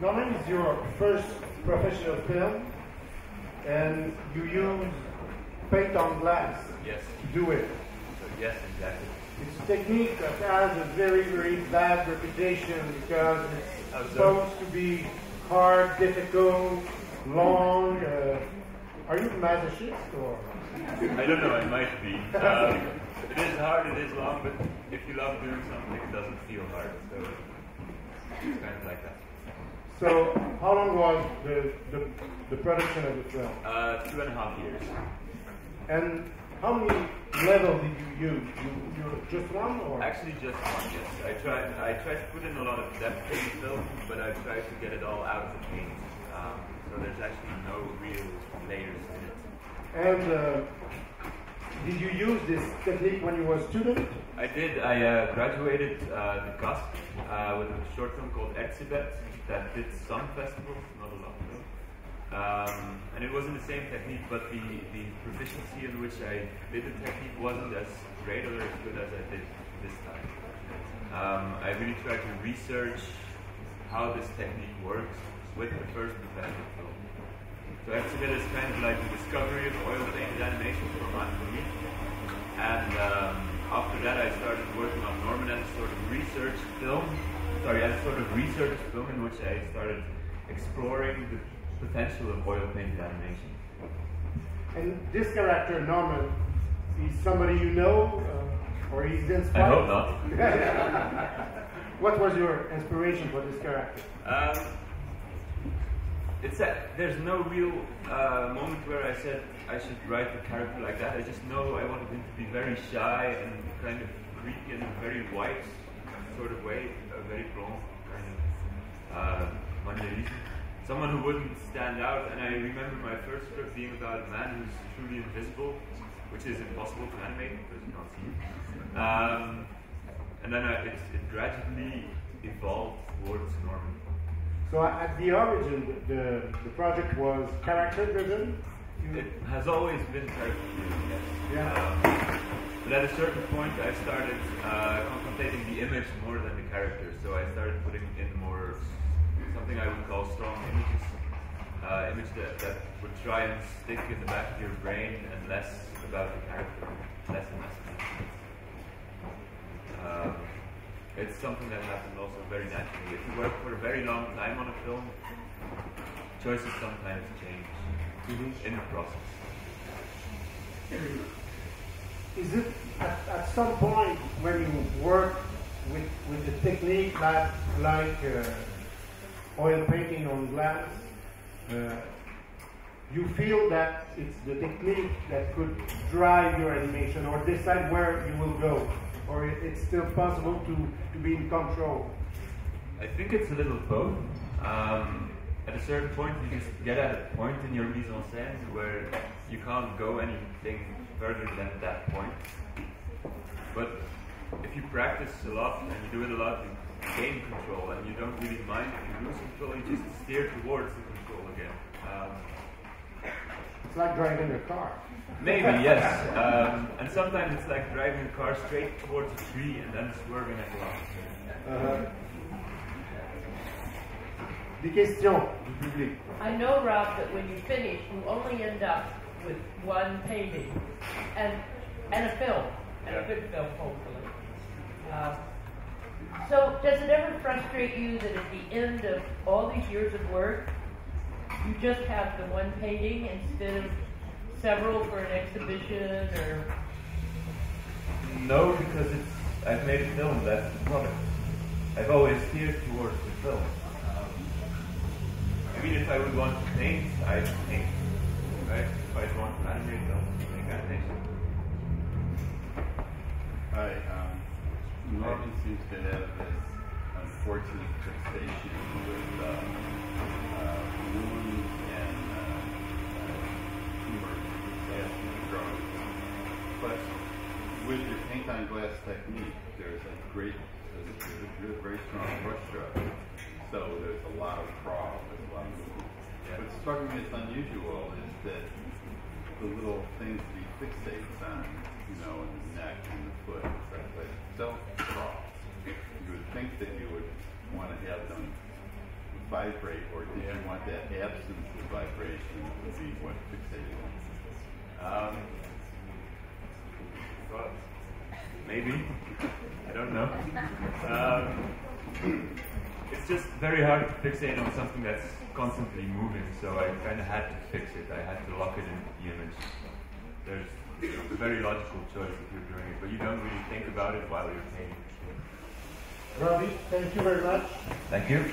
Normally it's your first professional film, and you use paint on glass to do it. Yes, exactly. It's a technique that has a very, very bad reputation because it's supposed to be hard, difficult, long. Are you a masochist or? I don't know, I might be. It is hard, it is long, but if you love doing something, it doesn't feel hard. So it's kind of like that. So how long was the production of the film? 2.5 years. And how many levels did you use? You just one or? Actually just one, yes. I tried to put in a lot of depth in the film, but I tried to get it all out of the paint. So there's actually no real layers in it. And did you use this technique when you were a student? I did. I graduated the CASP with a short film called Annecy that did some festivals, not a lot though. And it wasn't the same technique, but the proficiency in which I did the technique wasn't as great or as good as I did this time. I really tried to research how this technique works with the first professional film. So Annecy is kind of like the discovery of oil painted animation for me. And after that I started working on Norman as a sort of research film. As a sort of research film in which I started exploring the potential of oil painted animation. And this character, Norman, is somebody you know, or he's inspired? I hope not. What was your inspiration for this character? There's no real moment where I said I should write the character like that. I just know I wanted him to be very shy and kind of creepy in a very white sort of way, a very blanc kind of manierism. Someone who wouldn't stand out. And I remember my first script being about a man who's truly invisible, which is impossible to animate because you can't see him. And then it gradually evolved towards Norman. So at the origin, the project was character-driven? It has always been character-driven, yes. Yeah. But at a certain point, I started contemplating the image more than the character. So I started putting in more something I would call strong images. Image that would try and stick in the back of your brain and less about the character, less and less. It's something that happens also very naturally. If you work for a very long time on a film, choices sometimes change in the process. Is it at some point when you work with the technique like oil painting on glass, you feel that it's the technique that could drive your animation or decide where you will go? Or it's still possible to be in control? I think it's a little both. At a certain point, you just get at a point in your mise en scène where you can't go anything further than that point. But if you practice a lot and you do it a lot, you gain control and you don't really mind if you lose control, you just steer towards the control again. It's like driving a car. Maybe, yes. And sometimes it's like driving a car straight towards a tree and then swerving at the last. Des questions du public. I know, Rob, that when you finish, you only end up with one painting and a film, and a good film, hopefully. So does it ever frustrate you that at the end of all these years of work, you just have the one painting instead of several for an exhibition, or? No, because I've made a film, that's the product. I've always steered towards the film. I mean, if I would want to paint, I'd paint, right? If I want to animate, I'll make animation. Norman seems to have this unfortunate fixation with moon and humor and drawing. But with your paint on glass technique, there's a very strong brush stroke. So there's a lot of crawl, there's a lot of movement. What struck me as unusual is that the little things that he fixates on, in the neck and the foot, don't crawl. You would think that you would want to have them vibrate, or did you want that absence of vibration to be what fixated on? Well, maybe. I don't know. It's just very hard to fixate on something that's constantly moving, so I kind of had to fix it. I had to lock it into the image. It's a very logical choice if you're doing it, but you don't really think about it while you're painting. Robbie, thank you very much. Thank you.